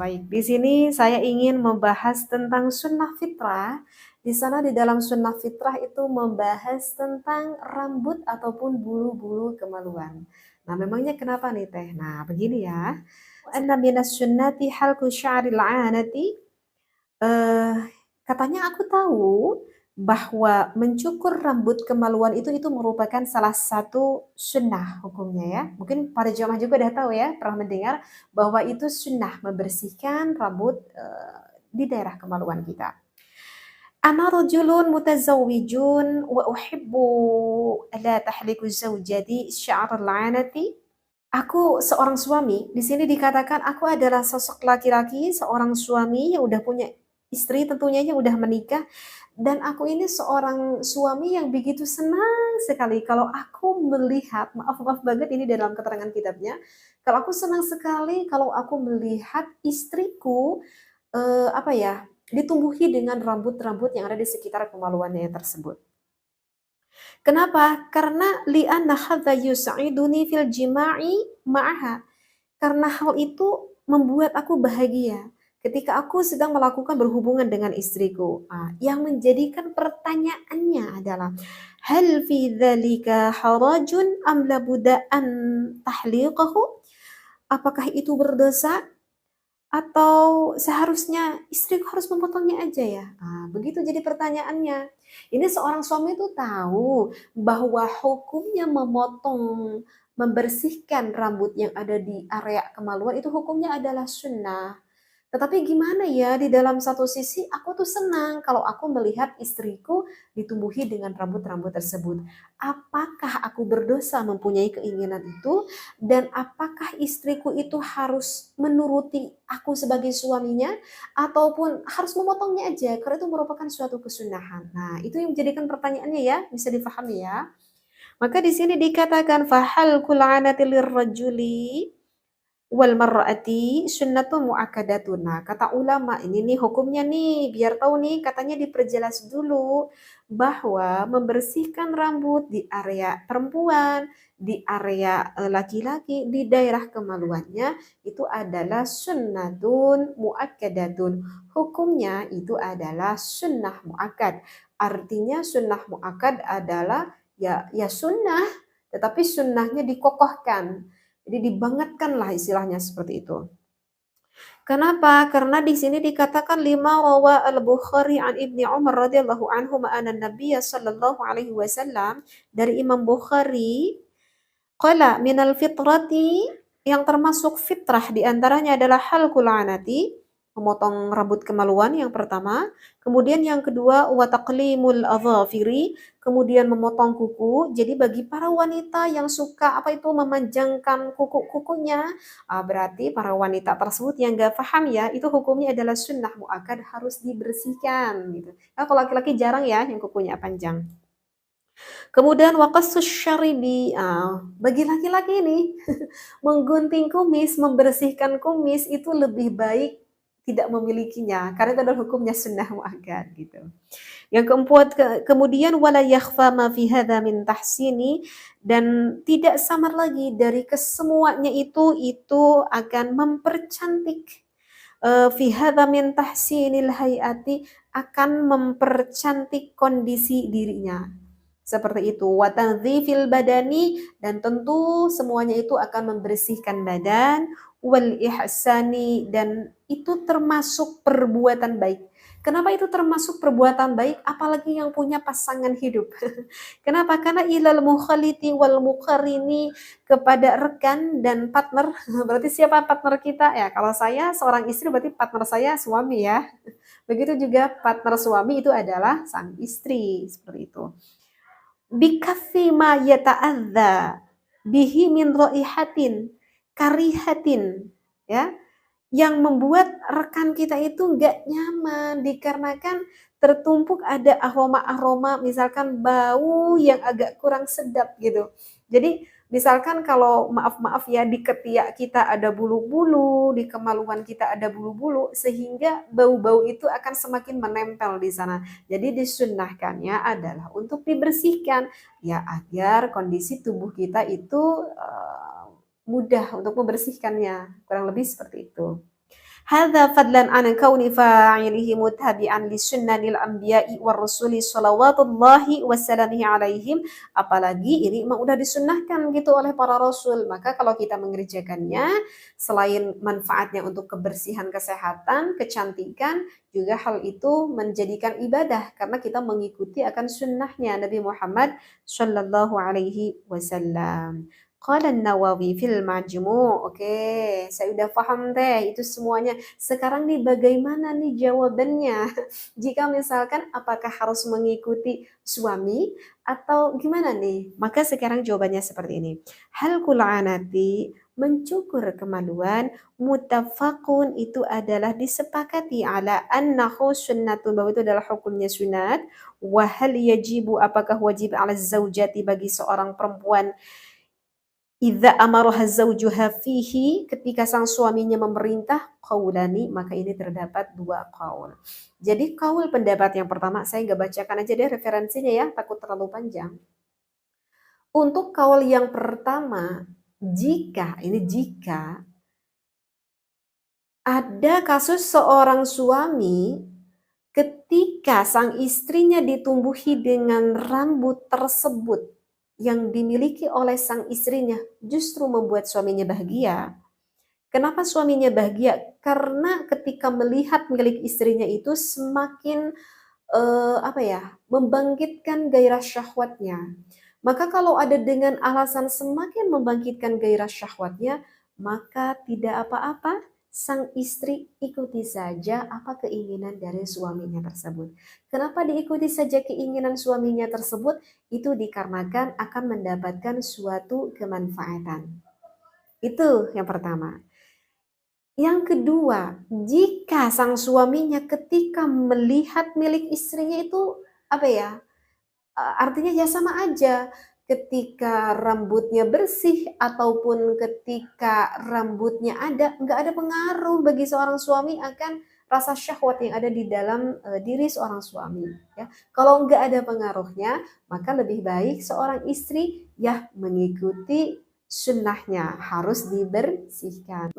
baik. Di sini saya ingin membahas tentang sunnah fitrah. Di sana di dalam sunnah fitrah itu membahas tentang rambut ataupun bulu-bulu kemaluan. Nah, memangnya kenapa nih Teh? Nah, begini ya. Anna minas sunnati halqu sya'ril 'anati. Eh, Katanya aku tahu bahwa mencukur rambut kemaluan itu merupakan salah satu sunnah hukumnya ya. Mungkin para jamaah juga udah tahu ya, pernah mendengar bahwa itu sunnah membersihkan rambut di daerah kemaluan kita. Ana rajulun mutazawwijun wa uhibbu la tahliku zawjati sya'ral 'anati. Aku seorang suami, di sini dikatakan aku adalah sosok laki-laki, seorang suami yang udah punya istri tentunya yang udah menikah, dan aku ini seorang suami yang begitu senang sekali kalau aku melihat, maaf banget ini dalam keterangan kitabnya, kalau aku senang sekali kalau aku melihat istriku apa ya, ditumbuhi dengan rambut-rambut yang ada di sekitar kemaluannya tersebut. Kenapa? Karena li'anna hadza yus'iduni fil jima'i ma'aha. Karena hal itu membuat aku bahagia ketika aku sedang melakukan berhubungan dengan istriku. Yang menjadikan pertanyaannya adalah hal fi dzalika harajun am labudda an tahliqahu? Apakah itu berdosa atau seharusnya istriku harus memotongnya aja ya? Begitu jadi pertanyaannya. Ini seorang suami itu tahu bahwa hukumnya memotong, membersihkan rambut yang ada di area kemaluan itu hukumnya adalah sunnah. Tetapi gimana ya, di dalam satu sisi aku tuh senang kalau aku melihat istriku ditumbuhi dengan rambut-rambut tersebut. Apakah aku berdosa mempunyai keinginan itu? Dan apakah istriku itu harus menuruti aku sebagai suaminya? Ataupun harus memotongnya aja? Karena itu merupakan suatu kesunahan. Nah, itu yang menjadikan pertanyaannya ya, bisa difahami ya. Maka di sini dikatakan fahal kul'anati lirrajuli wal mar'ati sunnatun muakkadatun. Nah, kata ulama ini nih hukumnya nih, biar tahu nih katanya diperjelas dulu bahwa membersihkan rambut di area perempuan, di area laki-laki, di daerah kemaluannya itu adalah sunnatun muakkadatun. Hukumnya itu adalah sunnah muakkad. Artinya sunnah muakkad adalah ya sunnah, tetapi sunnahnya dikokohkan. Jadi dibangetkan lah istilahnya seperti itu. Kenapa? Karena di sini dikatakan lima rawa al-Bukhari an Ibni Umar radhiyallahu anhu ma'ana Nabiya sallallahu alaihi wasallam dari Imam Bukhari qala minal fitrati yang termasuk fitrah diantaranya adalah halqul anati memotong rambut kemaluan yang pertama, kemudian yang kedua wa taqlimul adhafiri, kemudian memotong kuku. Jadi bagi para wanita yang suka apa itu memanjangkan kuku-kukunya, berarti para wanita tersebut yang gak paham ya, itu hukumnya adalah sunnah muakkad harus dibersihkan gitu. Nah, kalau laki-laki jarang ya yang kukunya panjang. Kemudian waqassus syaribi, bagi laki-laki ini menggunting kumis, membersihkan kumis itu lebih baik tidak memilikinya karena itu adalah hukumnya sunnah muakkad gitu. Yang keempat kemudian wala yakhfa ma fi hadza min tahsini, dan tidak samar lagi dari kesemuanya itu akan mempercantik fi hadza min tahsinil hayati, akan mempercantik kondisi dirinya seperti itu. Wa tandzifil badani, dan tentu semuanya itu akan membersihkan badan, wal ihsani, dan itu termasuk perbuatan baik. Kenapa itu termasuk perbuatan baik? Apalagi yang punya pasangan hidup. Kenapa? Karena ilal mukhaliti wal muqarini, kepada rekan dan partner. Berarti siapa partner kita? Ya, kalau saya seorang istri berarti partner saya suami ya. Begitu juga partner suami itu adalah sang istri, seperti itu. Bikaffi ma yata'adza bihi min raihatin karihatin, ya, yang membuat rekan kita itu nggak nyaman dikarenakan tertumpuk ada aroma-aroma, misalkan bau yang agak kurang sedap gitu. Jadi misalkan kalau maaf-maaf ya di ketiak kita ada bulu-bulu, di kemaluan kita ada bulu-bulu, sehingga bau-bau itu akan semakin menempel di sana. Jadi disunnahkannya adalah untuk dibersihkan ya agar kondisi tubuh kita itu mudah untuk membersihkannya, kurang lebih seperti itu. Hadza fadlan an kauni fa'ilihi muttabi'an li sunnanil anbiya'i war rusuli shalawatullahi wassalamuhu alaihim. Apalagi ini emang udah disunnahkan gitu oleh para rasul. Maka kalau kita mengerjakannya, selain manfaatnya untuk kebersihan, kesehatan, kecantikan, juga hal itu menjadikan ibadah karena kita mengikuti akan sunnahnya Nabi Muhammad Shallallahu Alaihi Wasallam. Qala Nawawi fil Majmu'. Oke, saya udah paham deh itu semuanya. Sekarang nih bagaimana nih jawabannya? Jika misalkan apakah harus mengikuti suami atau gimana nih? Maka sekarang jawabannya seperti ini. Hal kul'anati, mencukur kemaluan, mutafakun itu adalah disepakati ala annahu sunnatun, bahwa itu adalah hukumnya sunat. Wahal yajibu, apakah wajib ala zaujati bagi seorang perempuan, idza amaraha zaujuha fihi, ketika sang suaminya memerintah, qaulani, maka ini terdapat dua qaul. Jadi qaul pendapat yang pertama saya nggak bacakan aja deh referensinya ya, takut terlalu panjang. Untuk qaul yang pertama, jika ada kasus seorang suami ketika sang istrinya ditumbuhi dengan rambut tersebut yang dimiliki oleh sang istrinya justru membuat suaminya bahagia. Kenapa suaminya bahagia? Karena ketika melihat milik istrinya itu semakin membangkitkan gairah syahwatnya. Maka kalau ada dengan alasan semakin membangkitkan gairah syahwatnya, maka tidak apa-apa, sang istri ikuti saja apa keinginan dari suaminya tersebut. Kenapa diikuti saja keinginan suaminya tersebut? Itu dikarenakan akan mendapatkan suatu kemanfaatan. Itu yang pertama. Yang kedua, jika sang suaminya ketika melihat milik istrinya itu artinya ya sama aja, ketika rambutnya bersih ataupun ketika rambutnya ada, nggak ada pengaruh bagi seorang suami akan rasa syahwat yang ada di dalam diri seorang suami. Ya, kalau nggak ada pengaruhnya, maka lebih baik seorang istri ya mengikuti sunnahnya, harus dibersihkan.